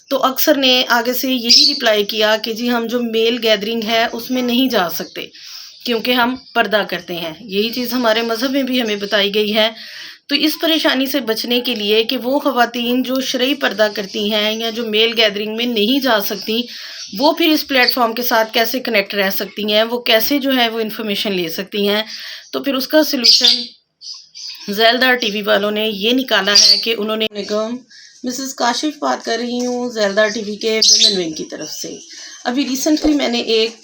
تو اکثر نے آگے سے یہی رپلائی کیا کہ جی ہم جو میل گیدرنگ ہے اس میں نہیں جا سکتے کیونکہ ہم پردہ کرتے ہیں۔ یہی چیز ہمارے مذہب میں بھی ہمیں بتائی گئی ہے۔ تو اس پریشانی سے بچنے کے لیے کہ وہ خواتین جو شرعی پردہ کرتی ہیں یا جو میل گیدرنگ میں نہیں جا سکتی، وہ پھر اس پلیٹ فارم کے ساتھ کیسے کنیکٹ رہ سکتی ہیں، وہ کیسے جو ہے وہ انفارمیشن لے سکتی ہیں۔ تو پھر اس کا سلوشن ذیلدار ٹی وی والوں نے یہ نکالا ہے کہ انہوں نے مسز کاشف بات کر رہی ہوں ذیلدار ٹی وی کے ویمن ونگ کی طرف سے۔ ابھی ریسنٹلی میں نے ایک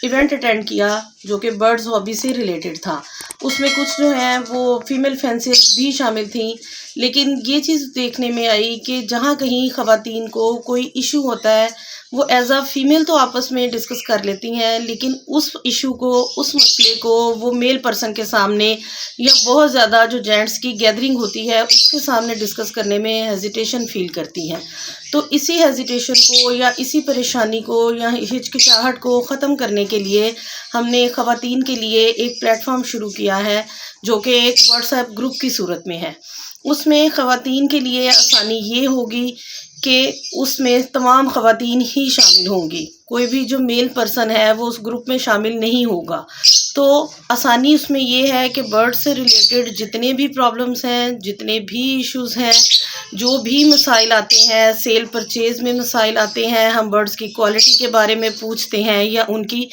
ایونٹ اٹینڈ کیا جو کہ برڈز ہابی سے ریلیٹڈ تھا۔ اس میں کچھ جو ہیں وہ فیمیل فینسیز بھی شامل تھیں، لیکن یہ چیز دیکھنے میں آئی کہ جہاں کہیں خواتین کو کوئی ایشو ہوتا ہے وہ ایز اے فیمیل تو آپس میں ڈسکس کر لیتی ہیں، لیکن اس ایشو کو، اس مسئلے کو وہ میل پرسن کے سامنے یا بہت زیادہ جو جینٹس کی گیدرنگ ہوتی ہے اس کے سامنے ڈسکس کرنے میں ہیزیٹیشن فیل کرتی ہیں۔ تو اسی ہیزیٹیشن کو یا اسی پریشانی کو یا ہچکچاہٹ کو ختم کرنے کے لیے ہم نے خواتین کے لیے ایک پلیٹ فارم شروع کیا ہے جو کہ ایک واٹس ایپ گروپ کی صورت میں ہے۔ اس میں خواتین کے لیے آسانی یہ ہوگی کہ اس میں تمام خواتین ہی شامل ہوں گی، کوئی بھی جو میل پرسن ہے وہ اس گروپ میں شامل نہیں ہوگا۔ تو آسانی اس میں یہ ہے کہ برڈ سے ریلیٹڈ جتنے بھی پرابلمس ہیں، جتنے بھی ایشوز ہیں، جو بھی مسائل آتے ہیں، سیل پرچیز میں مسائل آتے ہیں، ہم برڈز کی کوالٹی کے بارے میں پوچھتے ہیں یا ان کی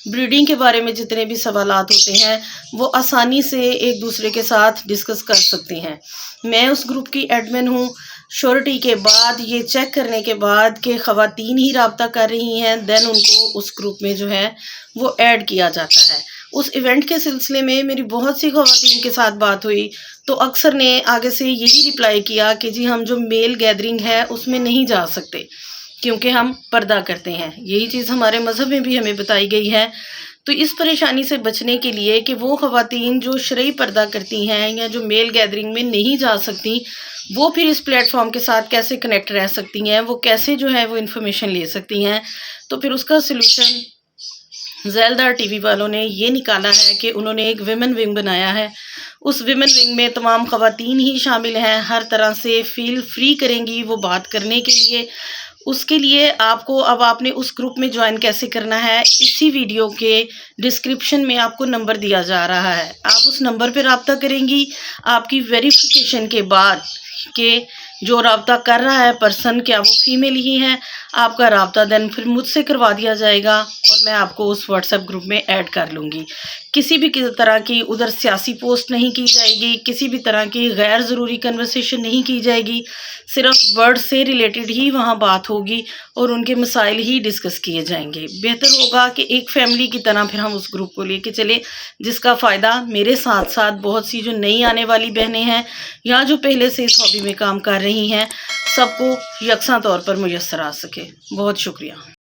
بریڈنگ کے بارے میں جتنے بھی سوالات ہوتے ہیں وہ آسانی سے ایک دوسرے کے ساتھ ڈسکس کر سکتے ہیں۔ میں اس گروپ کی ایڈمن ہوں۔ شورٹی کے بعد یہ چیک کرنے کے بعد کہ خواتین ہی رابطہ کر رہی ہیں، دین ان کو اس گروپ میں جو ہے وہ ایڈ کیا جاتا ہے۔ اس ایونٹ کے سلسلے میں میری بہت سی خواتین کے ساتھ بات ہوئی تو اکثر نے آگے سے یہی رپلائی کیا کہ جی ہم جو میل گیدرنگ ہے اس میں نہیں جا سکتے کیونکہ ہم پردہ کرتے ہیں۔ یہی چیز ہمارے مذہب میں بھی ہمیں بتائی گئی ہے۔ تو اس پریشانی سے بچنے کے لیے کہ وہ خواتین جو شرعی پردہ کرتی ہیں یا جو میل گیدرنگ میں نہیں جا سکتی، وہ پھر اس پلیٹ فارم کے ساتھ کیسے کنیکٹ رہ سکتی ہیں، وہ کیسے جو ہے وہ انفارمیشن لے سکتی ہیں۔ تو پھر اس کا سلوشن ذیلدار ٹی وی والوں نے یہ نکالا ہے کہ انہوں نے ایک ویمن ونگ بنایا ہے۔ اس ویمن ونگ میں تمام خواتین ہی شامل ہیں، ہر طرح سے فیل فری کریں گی وہ بات کرنے کے لیے۔ اس کے لیے آپ نے اس گروپ میں جوائن کیسے کرنا ہے، اسی ویڈیو کے ڈسکرپشن میں آپ کو نمبر دیا جا رہا ہے، آپ اس نمبر پہ رابطہ کریں گی۔ آپ کی ویریفیکیشن کے بعد کہ جو رابطہ کر رہا ہے پرسن کیا وہ فیمیل ہی ہے، آپ کا رابطہ دین پھر مجھ سے کروا دیا جائے گا اور میں آپ کو اس واٹس ایپ گروپ میں ایڈ کر لوں گی۔ کسی بھی طرح کی ادھر سیاسی پوسٹ نہیں کی جائے گی، کسی بھی طرح کی غیر ضروری کنورسیشن نہیں کی جائے گی، صرف ورڈ سے ریلیٹڈ ہی وہاں بات ہوگی اور ان کے مسائل ہی ڈسکس کیے جائیں گے۔ بہتر ہوگا کہ ایک فیملی کی طرح پھر ہم اس گروپ کو لے کے چلیں، جس کا فائدہ میرے ساتھ ساتھ بہت سی جو نئی آنے والی بہنیں ہیں یا جو پہلے سے اس ہابی میں کام کر رہی ہیں، سب کو یکساں طور پر میسر آ سکے۔ بہت شکریہ۔